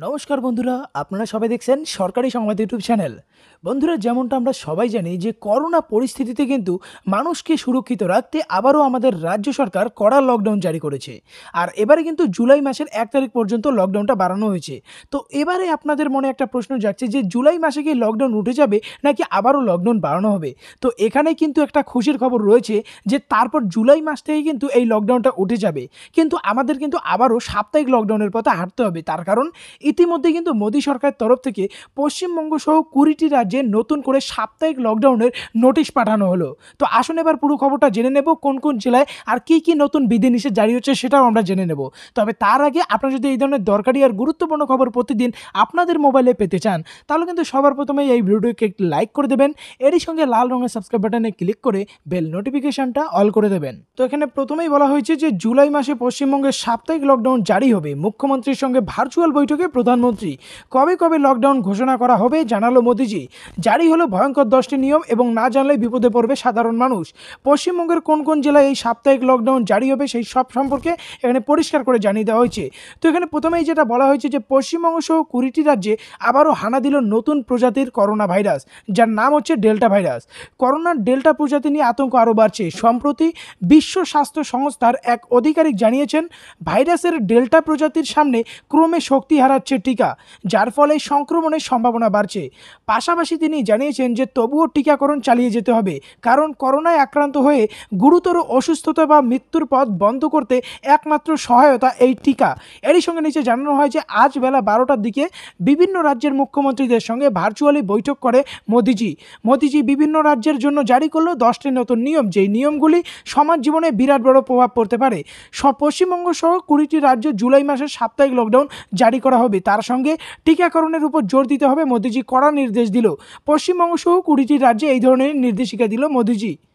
নমস্কার বন্ধুরা, আপনারা সবাই দেখছেন সরকারি সংবাদ ইউটিউব চ্যানেল। বন্ধুরা, যেমনটা আমরা সবাই জানি যে করোনা পরিস্থিতিতে কিন্তু মানুষকে সুরক্ষিত রাখতে আবারও আমাদের রাজ্য সরকার কড়া লকডাউন জারি করেছে। আর এবারে কিন্তু জুলাই মাসের 1 তারিখ পর্যন্ত লকডাউনটা বাড়ানো হয়েছে। তো এবারে আপনাদের মনে একটা প্রশ্ন জাগছে যে জুলাই মাসে কি লকডাউন উঠে যাবে নাকি আবারও লকডাউন বাড়ানো হবে? তো এখানে কিন্তু একটা খুশির খবর রয়েছে যে তারপর জুলাই মাস থেকে কিন্তু এই লকডাউনটা উঠে যাবে। কিন্তু আমাদের কিন্তু আবারও সাপ্তাহিক লকডাউনের পথে হাঁটতে হবে। তার কারণ ইতিমধ্যে কিন্তু মোদী সরকারের তরফ থেকে পশ্চিমবঙ্গ সহ ২০টি রাজ্যে নতুন করে সাপ্তাহিক লকডাউনের নোটিশ পাঠানো হলো। তো আসুন এবার পুরো খবরটা জেনে নেব, কোন কোন জেলায় আর কি নতুন বিধিনিষেধ জারি হচ্ছে সেটাও আমরা জেনে নেব। তবে তার আগে আপনারা যদি এই ধরনের দরকারি আর গুরুত্বপূর্ণ খবর প্রতিদিন আপনাদের মোবাইলে পেতে চান, তাহলে কিন্তু সবার প্রথমে এই ভিডিওকে একটি লাইক করে দেবেন, এরই সঙ্গে লাল রঙের সাবস্ক্রাইব বাটনে ক্লিক করে বেল নোটিফিকেশনটা অল করে দেবেন। তো এখানে প্রথমেই বলা হয়েছে যে জুলাই মাসে পশ্চিমবঙ্গে সাপ্তাহিক লকডাউন জারি হবে। মুখ্যমন্ত্রীর সঙ্গে ভার্চুয়াল বৈঠকে প্রধানমন্ত্রী। কবে কবে লকডাউন ঘোষণা করা হবে জানালো মোদিজি। জারি হলো ভয়ঙ্কর 10টি নিয়ম এবং না জানলে বিপদে পড়বে সাধারণ মানুষ। পশ্চিমবঙ্গের কোন কোন জেলায় এই সাপ্তাহিক লকডাউন জারি হবে সেই সব সম্পর্কে এখানে পরিষ্কার করে জানিয়ে দেওয়া হয়েছে। তো এখানে প্রথমেই যেটা বলা হয়েছে যে পশ্চিমবঙ্গ সহ 20টি রাজ্যে আবারও হানা দিল নতুন প্রজাতির করোনা ভাইরাস, যার নাম হচ্ছে ডেল্টা ভাইরাস। করোনার ডেল্টা প্রজাতি নিয়ে আতঙ্ক আরও বাড়ছে। সম্প্রতি বিশ্ব স্বাস্থ্য সংস্থার এক আধিকারিক জানিয়েছেন, ভাইরাসের ডেল্টা প্রজাতির সামনে ক্রমে শক্তি হারাচ্ছে টিকা, যার ফলে সংক্রমণের সম্ভাবনা বাড়ছে। পাশাপাশি তিনি জানিয়েছেন যে তবুও টিকাকরণ চালিয়ে যেতে হবে, কারণ করোনায় আক্রান্ত হয়ে গুরুতর অসুস্থতা বা মৃত্যুর পথ বন্ধ করতে একমাত্র সহায়তা এই টিকা। এরই সঙ্গে নিচে জানানো হয় যে আজ বেলা 12টার দিকে বিভিন্ন রাজ্যের মুখ্যমন্ত্রীদের সঙ্গে ভার্চুয়ালি বৈঠক করে মোদিজি বিভিন্ন রাজ্যের জন্য জারি করলো 10টি নতুন নিয়ম, যেই নিয়মগুলি সমাজ জীবনে বিরাট বড় প্রভাব পড়তে পারে। পশ্চিমবঙ্গ সহ 20টি রাজ্য জুলাই মাসের সাপ্তাহিক লকডাউন জারি করা হবে। তার সঙ্গে টিকাকরণের উপর জোর দিতে হবে। মোদিজি কড়া নির্দেশ দিল। পশ্চিমবঙ্গ সহ 20টি রাজ্যে এই ধরনের নির্দেশিকা দিল মোদিজি।